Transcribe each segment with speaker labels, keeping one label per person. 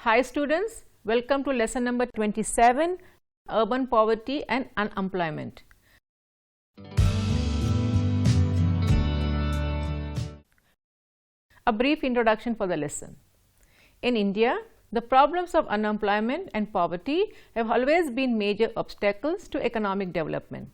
Speaker 1: Hi students, welcome to lesson number 27, Urban Poverty and Unemployment. A brief introduction for the lesson. In India, the problems of unemployment and poverty have always been major obstacles to economic development.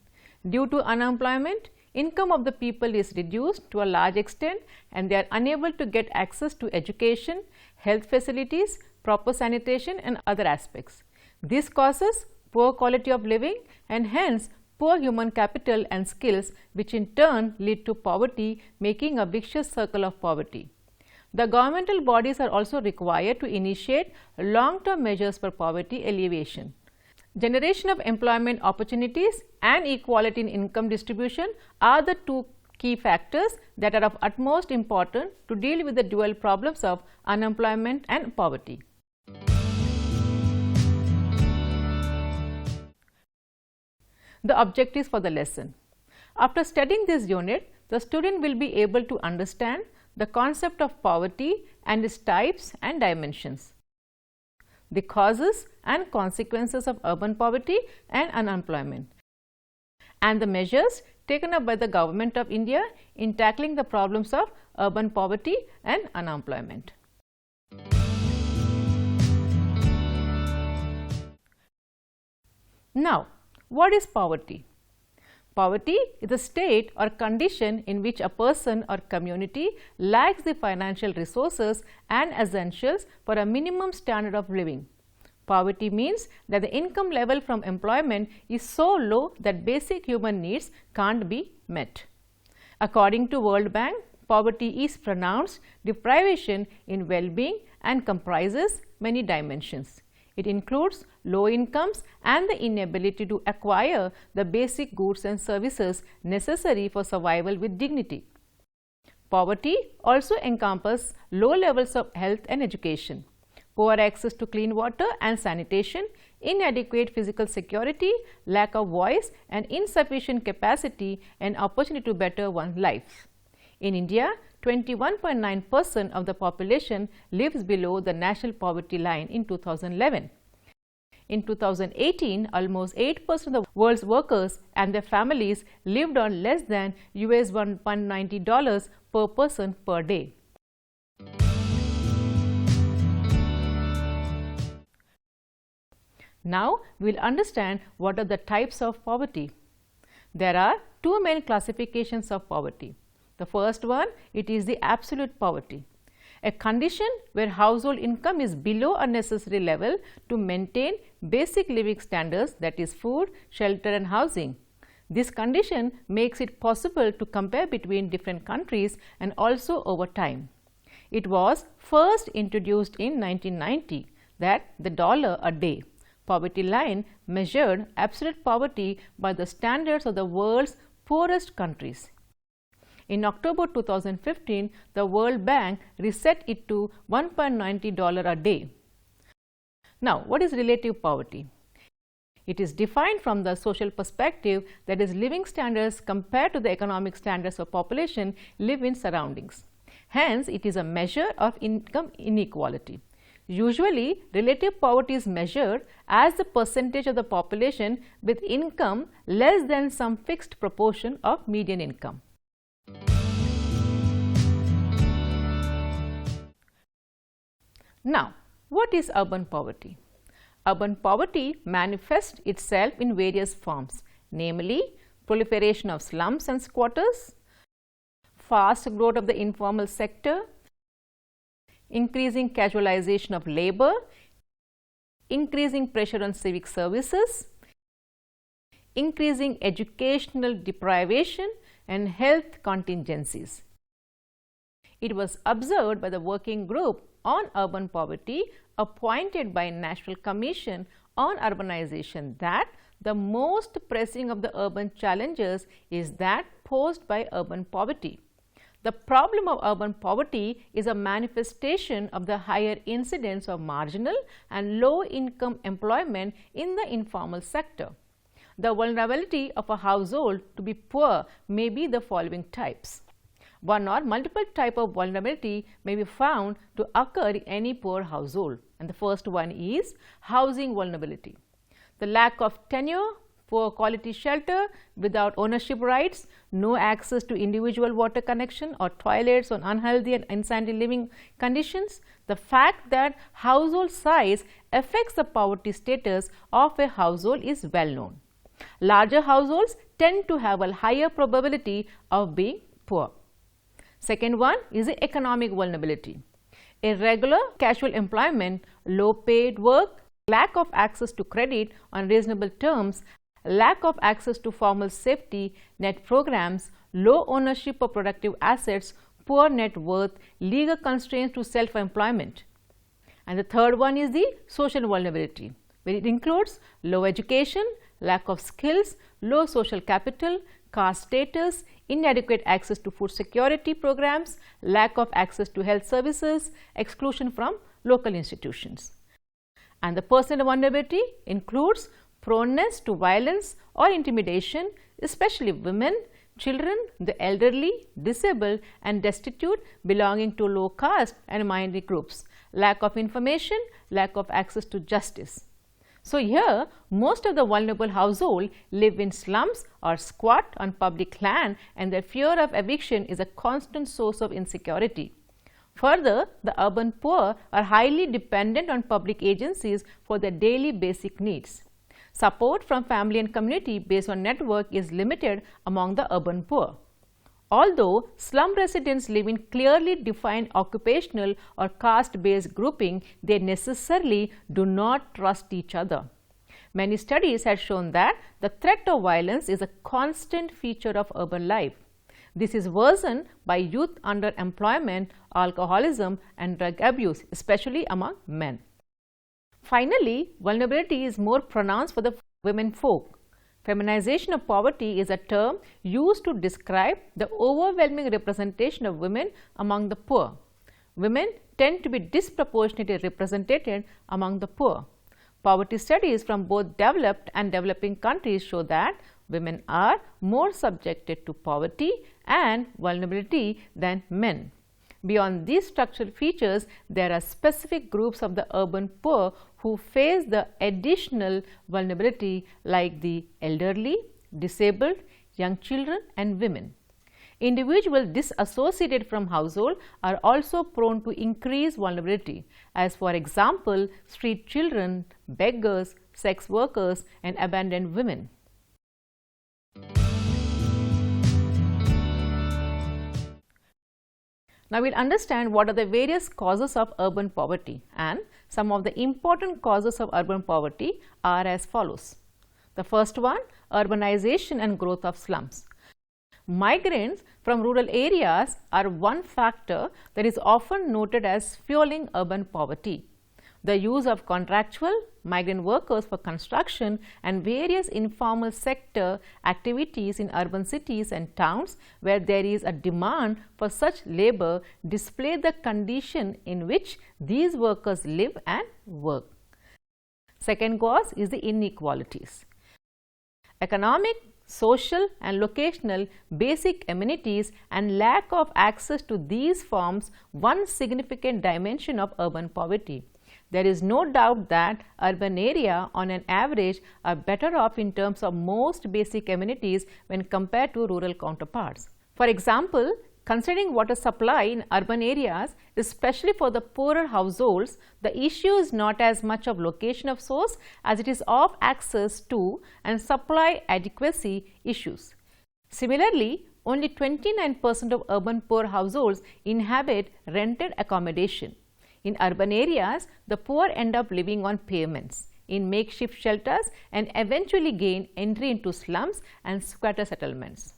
Speaker 1: Due to unemployment, income of the people is reduced to a large extent and they are unable to get access to education, health facilities, proper sanitation and other aspects. This causes poor quality of living and hence poor human capital and skills, which in turn lead to poverty, making a vicious circle of poverty. The governmental bodies are also required to initiate long-term measures for poverty alleviation. Generation of employment opportunities and equality in income distribution are the two key factors that are of utmost importance to deal with the dual problems of unemployment and poverty. The objectives for the lesson. After studying this unit, the student will be able to understand the concept of poverty and its types and dimensions, the causes and consequences of urban poverty and unemployment, and the measures taken up by the Government of India in tackling the problems of urban poverty and unemployment. Now, what is poverty? Poverty is a state or condition in which a person or community lacks the financial resources and essentials for a minimum standard of living. Poverty means that the income level from employment is so low that basic human needs can't be met. According to World Bank, poverty is pronounced deprivation in well-being and comprises many dimensions. It includes low incomes and the inability to acquire the basic goods and services necessary for survival with dignity. Poverty also encompasses low levels of health and education, poor access to clean water and sanitation, inadequate physical security, lack of voice and insufficient capacity and opportunity to better one's life. In India, 21.9% of the population lives below the national poverty line in 2011. In 2018, almost 8% of the world's workers and their families lived on less than $190 per person per day. Now, we will understand what are the types of poverty. There are two main classifications of poverty. The first one, it is the absolute poverty, a condition where household income is below a necessary level to maintain basic living standards, that is food, shelter and housing. This condition makes it possible to compare between different countries and also over time. It was first introduced in 1990 that the $1 a day poverty line measured absolute poverty by the standards of the world's poorest countries. In October 2015, the World Bank reset it to $1.90 a day. Now, what is relative poverty? It is defined from the social perspective, that is living standards compared to the economic standards of population live in surroundings. Hence, it is a measure of income inequality. Usually, relative poverty is measured as the percentage of the population with income less than some fixed proportion of median income. Now, what is urban poverty? Urban poverty manifests itself in various forms, namely proliferation of slums and squatters, fast growth of the informal sector, increasing casualization of labor, increasing pressure on civic services, increasing educational deprivation and health contingencies. It was observed by the working group on urban poverty appointed by National Commission on Urbanization that the most pressing of the urban challenges is that posed by urban poverty. The problem of urban poverty is a manifestation of the higher incidence of marginal and low income employment in the informal sector. The vulnerability of a household to be poor may be the following types. One or multiple types of vulnerability may be found to occur in any poor household. And the first one is housing vulnerability. The lack of tenure, poor quality shelter without ownership rights, no access to individual water connection or toilets on unhealthy and unsanitary living conditions. The fact that household size affects the poverty status of a household is well known. Larger households tend to have a higher probability of being poor. Second one is the economic vulnerability. Irregular casual employment, low paid work, lack of access to credit on reasonable terms, lack of access to formal safety net programs, low ownership of productive assets, poor net worth, legal constraints to self-employment. And the third one is the social vulnerability, where it includes low education, lack of skills, low social capital, caste status, inadequate access to food security programs, lack of access to health services, exclusion from local institutions. And the personal vulnerability includes proneness to violence or intimidation, especially women, children, the elderly, disabled and destitute belonging to low caste and minority groups, lack of information, lack of access to justice. So here, most of the vulnerable households live in slums or squat on public land, and their fear of eviction is a constant source of insecurity. Further, the urban poor are highly dependent on public agencies for their daily basic needs. Support from family and community based on network is limited among the urban poor. Although slum residents live in clearly defined occupational or caste-based grouping, they necessarily do not trust each other. Many studies have shown that the threat of violence is a constant feature of urban life. This is worsened by youth underemployment, alcoholism and drug abuse, especially among men. Finally, vulnerability is more pronounced for the women folk. Feminization of poverty is a term used to describe the overwhelming representation of women among the poor. Women tend to be disproportionately represented among the poor. Poverty studies from both developed and developing countries show that women are more subjected to poverty and vulnerability than men. Beyond these structural features, there are specific groups of the urban poor who face the additional vulnerability, like the elderly, disabled, young children and women. Individuals disassociated from household are also prone to increased vulnerability, as for example, street children, beggars, sex workers and abandoned women. Now we'll understand what are the various causes of urban poverty, and some of the important causes of urban poverty are as follows. The first one, urbanization and growth of slums. Migrants from rural areas are one factor that is often noted as fueling urban poverty. The use of contractual migrant workers for construction and various informal sector activities in urban cities and towns where there is a demand for such labor display the condition in which these workers live and work. Second cause is the inequalities. Economic, social and locational basic amenities and lack of access to these forms one significant dimension of urban poverty. There is no doubt that urban area on an average are better off in terms of most basic amenities when compared to rural counterparts. For example, considering water supply in urban areas, especially for the poorer households, the issue is not as much of location of source as it is of access to and supply adequacy issues. Similarly, only 29% of urban poor households inhabit rented accommodation. In urban areas, the poor end up living on pavements, in makeshift shelters and eventually gain entry into slums and squatter settlements.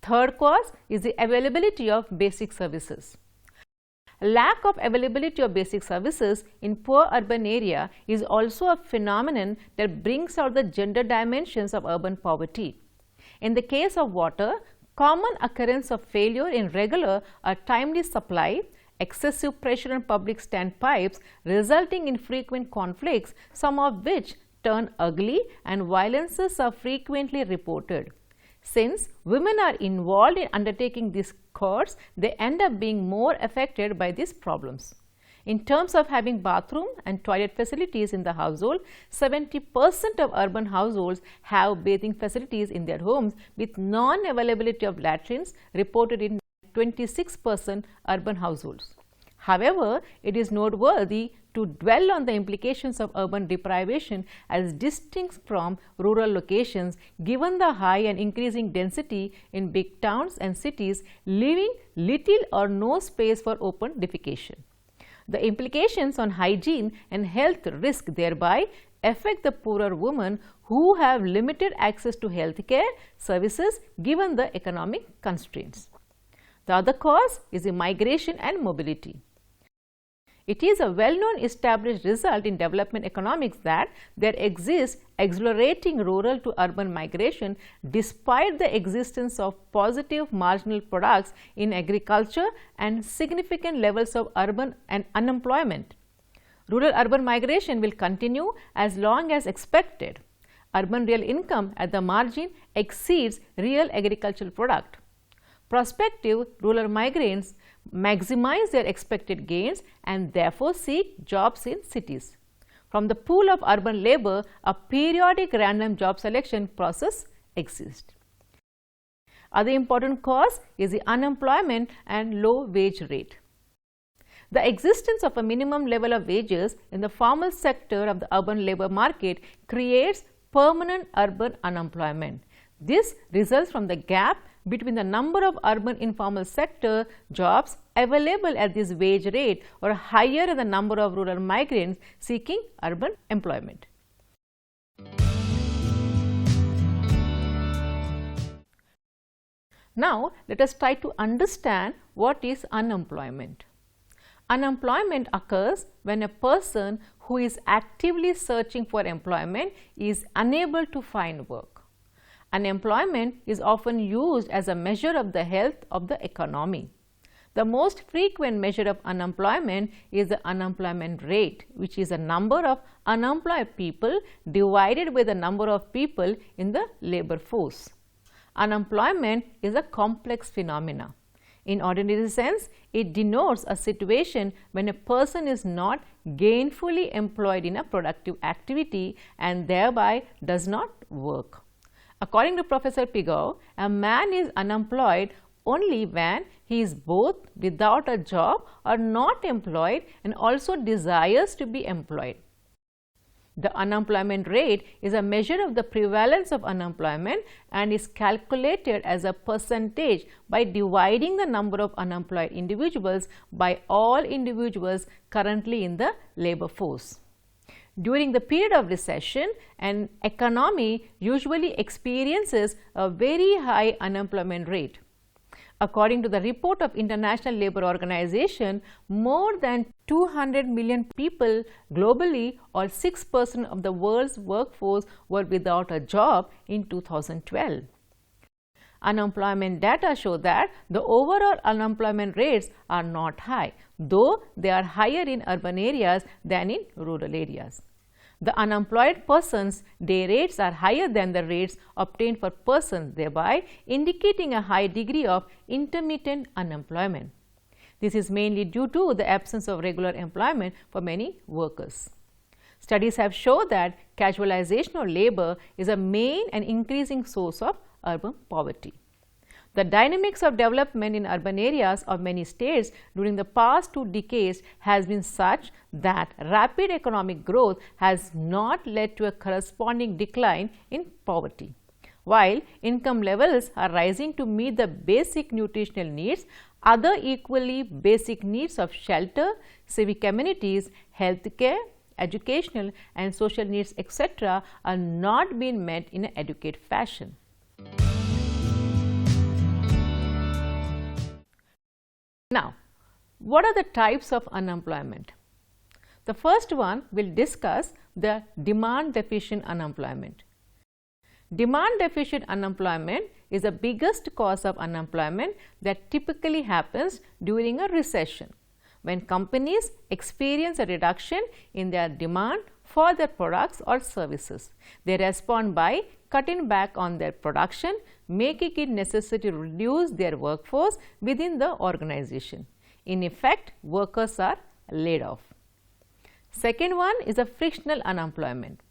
Speaker 1: Third cause is the availability of basic services. Lack of availability of basic services in poor urban area is also a phenomenon that brings out the gender dimensions of urban poverty. In the case of water, common occurrence of failure in regular or timely supply, excessive pressure on public standpipes resulting in frequent conflicts, some of which turn ugly, and violences are frequently reported. Since women are involved in undertaking these chores, they end up being more affected by these problems. In terms of having bathroom and toilet facilities in the household, 70% of urban households have bathing facilities in their homes, with non-availability of latrines reported in 26% urban households. However, it is noteworthy to dwell on the implications of urban deprivation as distinct from rural locations, given the high and increasing density in big towns and cities, leaving little or no space for open defecation. The implications on hygiene and health risk thereby affect the poorer women who have limited access to health care services given the economic constraints. The other cause is the migration and mobility. It is a well-known established result in development economics that there exists accelerating rural to urban migration despite the existence of positive marginal products in agriculture and significant levels of urban and unemployment. Rural-urban migration will continue as long as expected. Urban real income at the margin exceeds real agricultural product. Prospective rural migrants maximize their expected gains and therefore seek jobs in cities. From the pool of urban labor, a periodic random job selection process exists. Other important cause is the unemployment and low wage rate. The existence of a minimum level of wages in the formal sector of the urban labor market creates permanent urban unemployment. This results from the gap between the number of urban informal sector jobs available at this wage rate or higher than the number of rural migrants seeking urban employment. Now, let us try to understand what is unemployment. Unemployment occurs when a person who is actively searching for employment is unable to find work. Unemployment is often used as a measure of the health of the economy. The most frequent measure of unemployment is the unemployment rate, which is the number of unemployed people divided by the number of people in the labor force. Unemployment is a complex phenomenon. In ordinary sense, it denotes a situation when a person is not gainfully employed in a productive activity and thereby does not work. According to Professor Pigou, a man is unemployed only when he is both without a job or not employed and also desires to be employed. The unemployment rate is a measure of the prevalence of unemployment and is calculated as a percentage by dividing the number of unemployed individuals by all individuals currently in the labor force. During the period of recession, an economy usually experiences a very high unemployment rate. According to the report of International Labour Organization, more than 200 million people globally, or 6% of the world's workforce, were without a job in 2012. Unemployment data show that the overall unemployment rates are not high, though they are higher in urban areas than in rural areas. The unemployed persons' day rates are higher than the rates obtained for persons, thereby indicating a high degree of intermittent unemployment. This is mainly due to the absence of regular employment for many workers. Studies have shown that casualization of labor is a main and increasing source of urban poverty. The dynamics of development in urban areas of many states during the past 2 decades has been such that rapid economic growth has not led to a corresponding decline in poverty. While income levels are rising to meet the basic nutritional needs, other equally basic needs of shelter, civic amenities, health care, educational and social needs, etc. are not being met in an adequate fashion. Now, what are the types of unemployment? The first one will discuss the demand deficient unemployment. Demand deficient unemployment is the biggest cause of unemployment that typically happens during a recession, when companies experience a reduction in their demand for their products or services. They respond by cutting back on their production, making it necessary to reduce their workforce within the organization. In effect, workers are laid off. Second one is a frictional unemployment.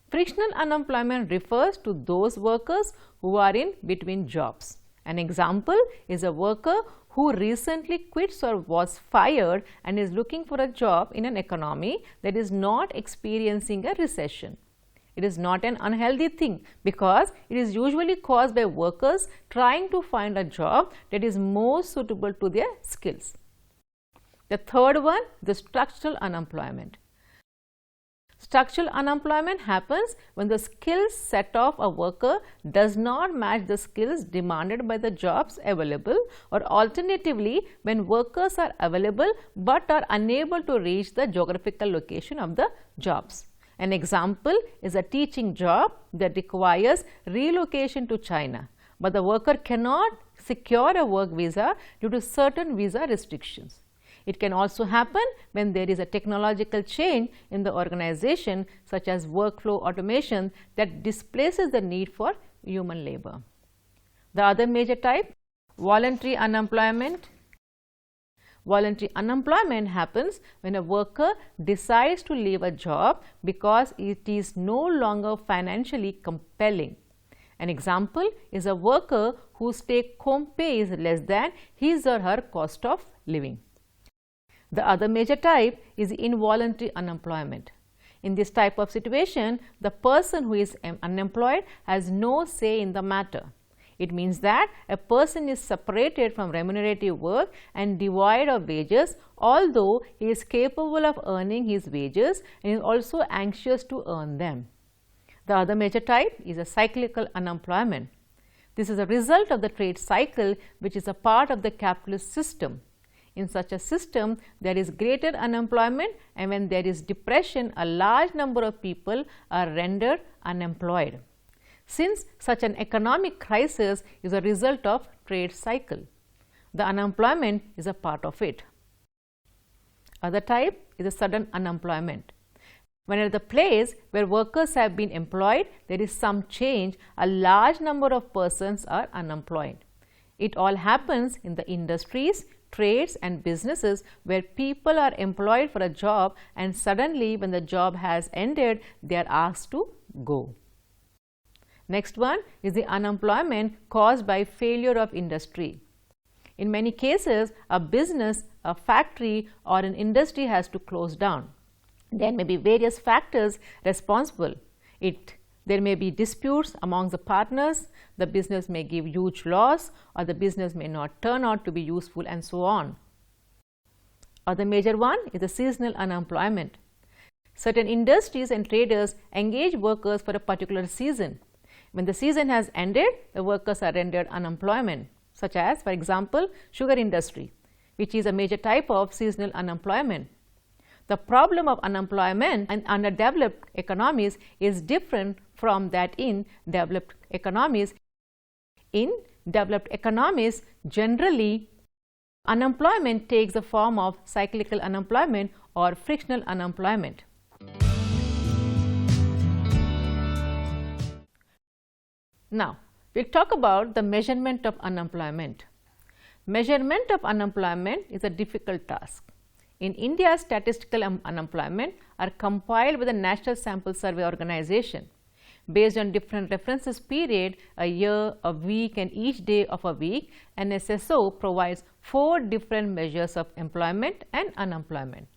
Speaker 1: Frictional unemployment refers to those workers who are in between jobs. An example is a worker who recently quits or was fired and is looking for a job in an economy that is not experiencing a recession. It is not an unhealthy thing because it is usually caused by workers trying to find a job that is more suitable to their skills. The third one, the structural unemployment. Structural unemployment happens when the skills set of a worker does not match the skills demanded by the jobs available, or alternatively when workers are available but are unable to reach the geographical location of the jobs. An example is a teaching job that requires relocation to China, but the worker cannot secure a work visa due to certain visa restrictions. It can also happen when there is a technological change in the organization, such as workflow automation, that displaces the need for human labor. The other major type, voluntary unemployment. Voluntary unemployment happens when a worker decides to leave a job because it is no longer financially compelling. An example is a worker whose take-home pay is less than his or her cost of living. The other major type is involuntary unemployment. In this type of situation, the person who is unemployed has no say in the matter. It means that a person is separated from remunerative work and devoid of wages, although he is capable of earning his wages and is also anxious to earn them. The other major type is a cyclical unemployment. This is a result of the trade cycle, which is a part of the capitalist system. In such a system, there is greater unemployment, and when there is depression, a large number of people are rendered unemployed. Since such an economic crisis is a result of trade cycle, the unemployment is a part of it. Other type is a sudden unemployment. When at the place where workers have been employed, there is some change, a large number of persons are unemployed. It all happens in the industries, trades and businesses where people are employed for a job, and suddenly when the job has ended, they are asked to go. Next one is the unemployment caused by failure of industry. In many cases, a business, a factory or an industry has to close down. There may be various factors responsible. There may be disputes among the partners, the business may give huge loss, or the business may not turn out to be useful, and so on. Other major one is the seasonal unemployment. Certain industries and traders engage workers for a particular season. When the season has ended, the workers are rendered unemployment, such as, for example, sugar industry, which is a major type of seasonal unemployment. The problem of unemployment in underdeveloped economies is different from that in developed economies. In developed economies, generally, unemployment takes the form of cyclical unemployment or frictional unemployment. Now, we'll talk about the measurement of unemployment. Measurement of unemployment is a difficult task. In India, statistical unemployment are compiled by the National Sample Survey Organization. Based on different references period, a year, a week and each day of a week, an SSO provides 4 different measures of employment and unemployment.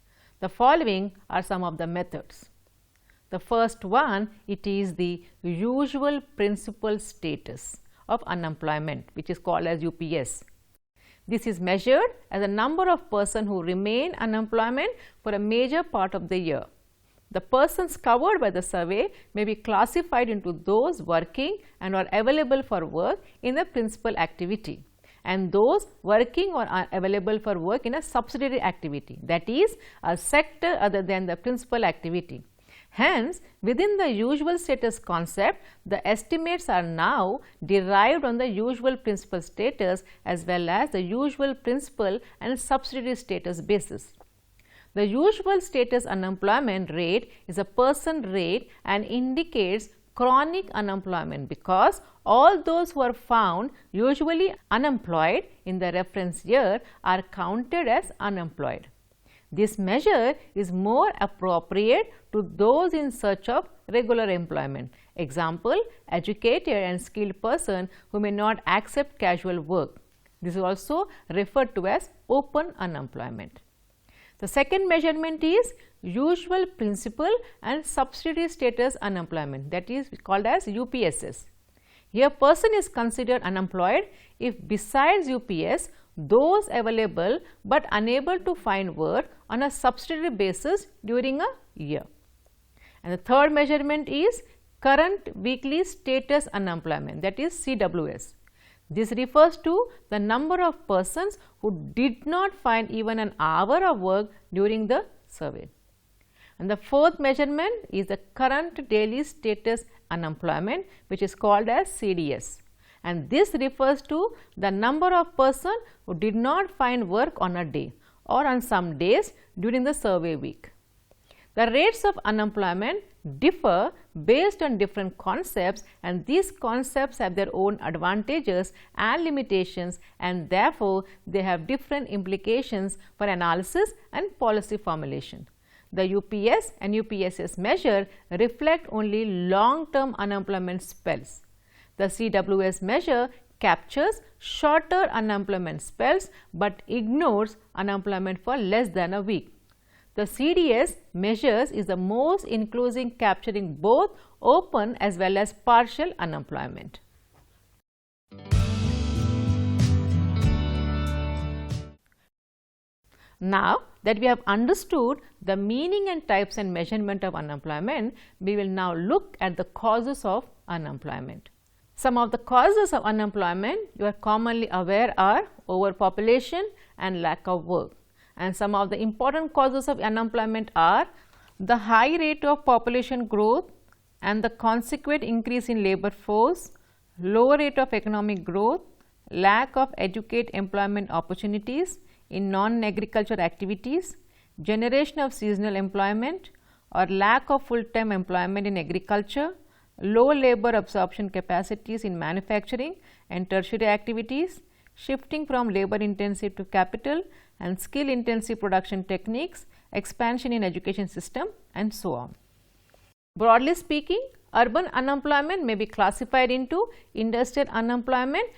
Speaker 1: The following are some of the methods. The first one, it is the usual principal status of unemployment, which is called as UPS. This is measured as a number of persons who remain unemployment for a major part of the year. The persons covered by the survey may be classified into those working and are available for work in the principal activity, and those working or are available for work in a subsidiary activity, that is, a sector other than the principal activity. Hence, within the usual status concept, the estimates are now derived on the usual principal status as well as the usual principal and subsidiary status basis. The usual status unemployment rate is a person rate and indicates chronic unemployment because all those who are found usually unemployed in the reference year are counted as unemployed. This measure is more appropriate to those in search of regular employment. Example, educated and skilled person who may not accept casual work. This is also referred to as open unemployment. The second measurement is usual principal and subsidiary status unemployment, that is called as UPSS. Here person is considered unemployed if besides UPS those available but unable to find work on a subsidiary basis during a year. And the third measurement is current weekly status unemployment, that is CWS. This refers to the number of persons who did not find even an hour of work during the survey. And the fourth measurement is the current daily status unemployment, which is called as CDS. And this refers to the number of persons who did not find work on a day or on some days during the survey week. The rates of unemployment differ based on different concepts, and these concepts have their own advantages and limitations, and therefore they have different implications for analysis and policy formulation. The UPS and UPSS measure reflect only long-term unemployment spells. The CWS measure captures shorter unemployment spells but ignores unemployment for less than a week. The CDS measures is the most inclusive, capturing both open as well as partial unemployment. Now that we have understood the meaning and types and measurement of unemployment, we will now look at the causes of unemployment. Some of the causes of unemployment you are commonly aware are overpopulation and lack of work. And some of the important causes of unemployment are the high rate of population growth and the consequent increase in labor force, low rate of economic growth, lack of adequate employment opportunities in non-agriculture activities, generation of seasonal employment or lack of full-time employment in agriculture, low labor absorption capacities in manufacturing and tertiary activities, shifting from labor intensive to capital and skill intensive production techniques, expansion in education system, and so on. Broadly speaking, urban unemployment may be classified into industrial unemployment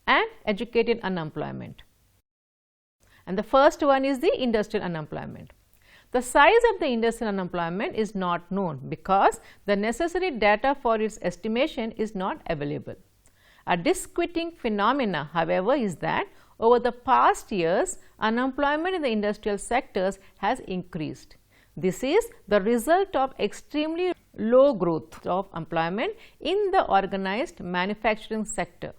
Speaker 1: and educated unemployment. And the first one is the industrial unemployment. The size of the industrial unemployment is not known because the necessary data for its estimation is not available. A disquieting phenomena, however, is that over the past years, unemployment in the industrial sectors has increased. This is the result of extremely low growth of employment in the organized manufacturing sector.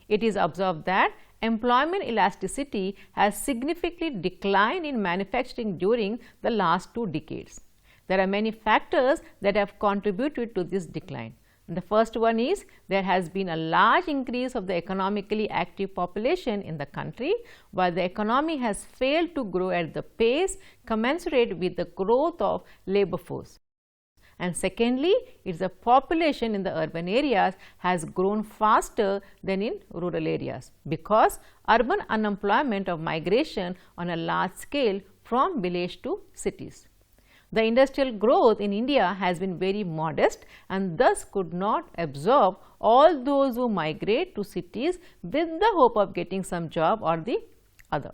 Speaker 1: It is observed that employment elasticity has significantly declined in manufacturing during the last 2 decades. There are many factors that have contributed to this decline. The first one is there has been a large increase of the economically active population in the country, while the economy has failed to grow at the pace commensurate with the growth of labor force. And secondly, it's the population in the urban areas has grown faster than in rural areas because urban unemployment of migration on a large scale from village to cities. The industrial growth in India has been very modest and thus could not absorb all those who migrate to cities with the hope of getting some job or the other.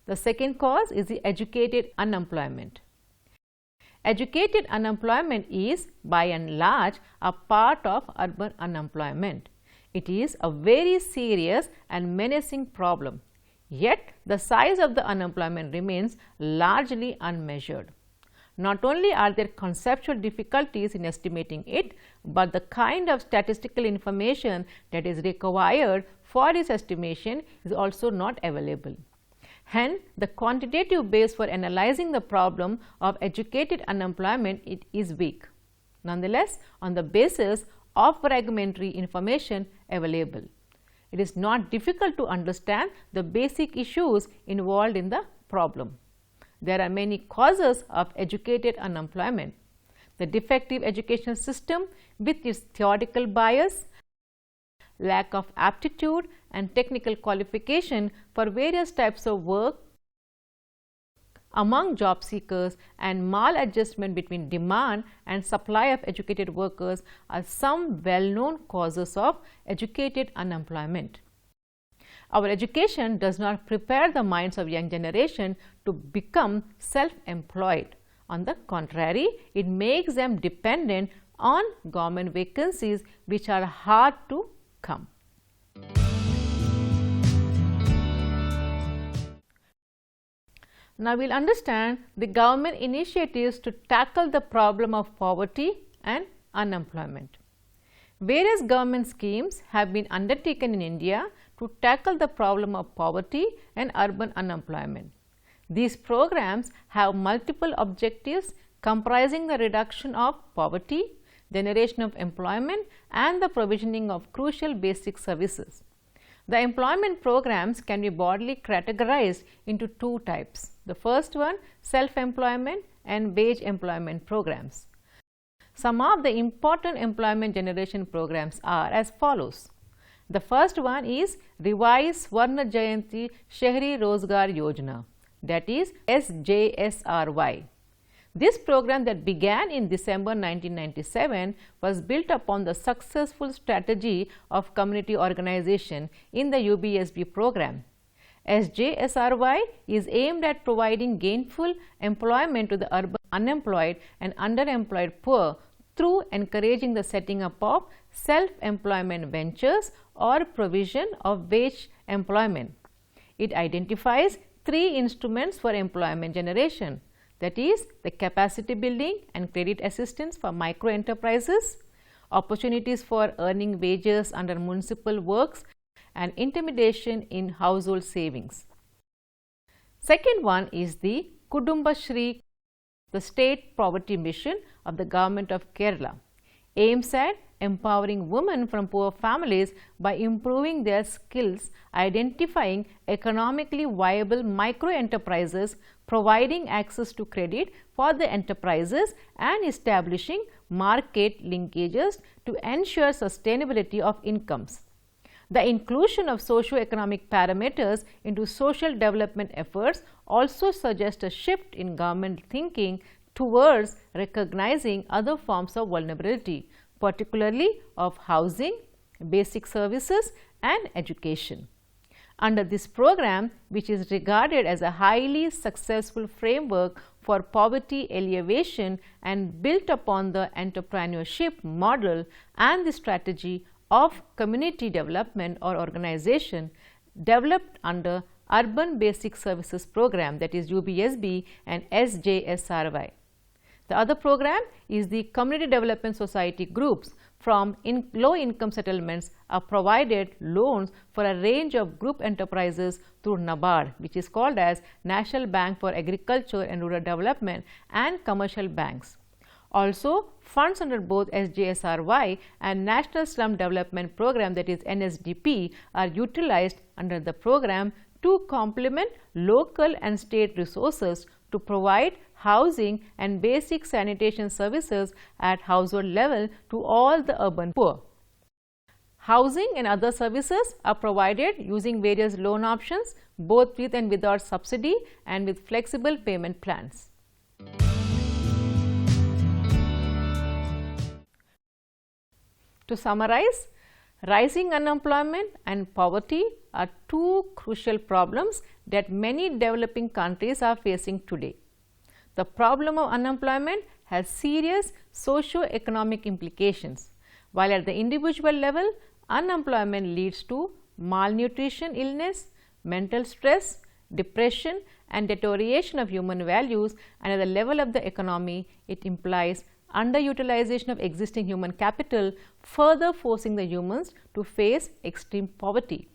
Speaker 1: The second cause is the educated unemployment. Educated unemployment is by and large a part of urban unemployment. It is a very serious and menacing problem, yet the size of the unemployment remains largely unmeasured. Not only are there conceptual difficulties in estimating it, but the kind of statistical information that is required for its estimation is also not available. Hence, the quantitative base for analyzing the problem of educated unemployment is weak. Nonetheless, on the basis of fragmentary information available, it is not difficult to understand the basic issues involved in the problem. There are many causes of educated unemployment. The defective educational system with its theoretical bias, lack of aptitude and technical qualification for various types of work, among job seekers and maladjustment between demand and supply of educated workers are some well-known causes of educated unemployment. Our education does not prepare the minds of young generation to become self-employed. On the contrary, it makes them dependent on government vacancies which are hard to come. Now, we will understand the government initiatives to tackle the problem of poverty and unemployment. Various government schemes have been undertaken in India to tackle the problem of poverty and urban unemployment. These programs have multiple objectives comprising the reduction of poverty, generation of employment, and the provisioning of crucial basic services. The employment programs can be broadly categorized into two types. The first one, self-employment and wage employment programs. Some of the important employment generation programs are as follows. The first one is Revised Swarna Jayanti Shahri Rozgar Yojana, that is SJSRY. This program that began in December 1997 was built upon the successful strategy of community organization in the UBSB program. SJSRY is aimed at providing gainful employment to the urban unemployed and underemployed poor through encouraging the setting up of self-employment ventures or provision of wage employment. It identifies three instruments for employment generation, that is the capacity building and credit assistance for micro enterprises, opportunities for earning wages under municipal works, and intermediation in household savings. Second one is the Kudumba Shri, the state poverty mission of the government of Kerala, aims at empowering women from poor families by improving their skills, identifying economically viable micro enterprises, providing access to credit for the enterprises, and establishing market linkages to ensure sustainability of incomes. The inclusion of socio-economic parameters into social development efforts also suggests a shift in government thinking towards recognizing other forms of vulnerability, particularly of housing, basic services, and education. Under this program, which is regarded as a highly successful framework for poverty alleviation and built upon the entrepreneurship model and the strategy of community development or organization developed under Urban Basic Services Program, that is UBSB and SJSRY. The other program is the Community Development Society groups from low income settlements are provided loans for a range of group enterprises through NABARD, which is called as National Bank for Agriculture and Rural Development, and commercial banks. Also, funds under both SJSRY and National Slum Development Program, that is NSDP, are utilized under the program to complement local and state resources to provide housing and basic sanitation services at household level to all the urban poor. Housing and other services are provided using various loan options, both with and without subsidy and with flexible payment plans. To summarize, rising unemployment and poverty are two crucial problems that many developing countries are facing today. The problem of unemployment has serious socio-economic implications, while at the individual level, unemployment leads to malnutrition, illness, mental stress, depression, and deterioration of human values, and at the level of the economy, it implies underutilization of existing human capital, further forcing the humans to face extreme poverty.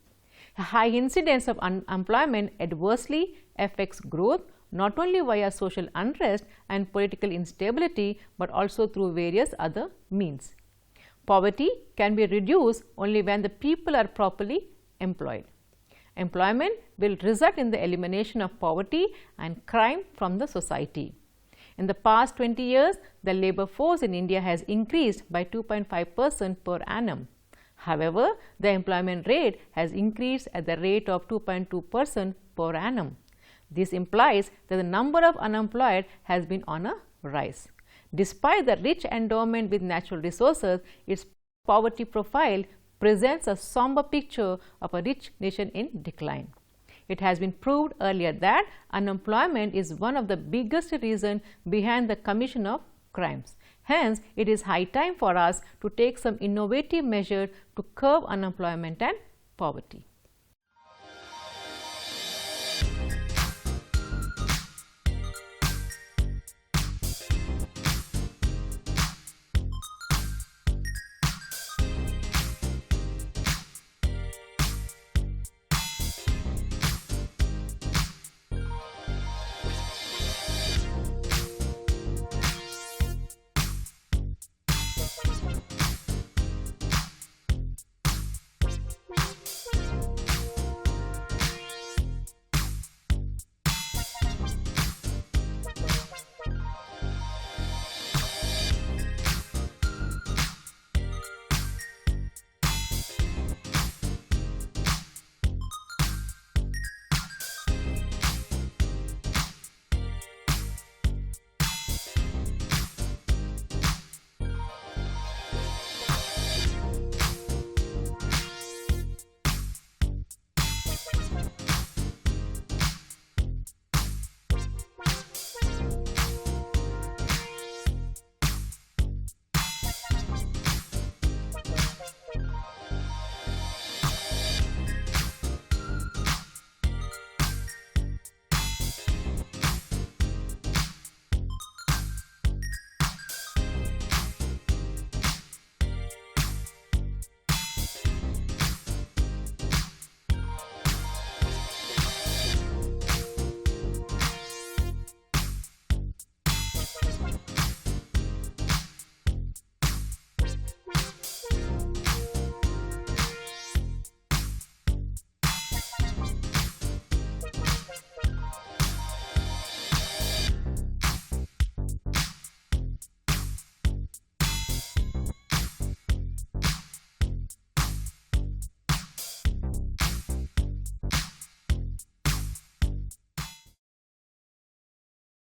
Speaker 1: A high incidence of unemployment adversely affects growth not only via social unrest and political instability, but also through various other means. Poverty can be reduced only when the people are properly employed. Employment will result in the elimination of poverty and crime from the society. In the past 20 years, the labor force in India has increased by 2.5% per annum. However, the employment rate has increased at the rate of 2.2% per annum. This implies that the number of unemployed has been on a rise. Despite the rich endowment with natural resources, its poverty profile presents a somber picture of a rich nation in decline. It has been proved earlier that unemployment is one of the biggest reasons behind the commission of crimes. Hence, it is high time for us to take some innovative measure to curb unemployment and poverty.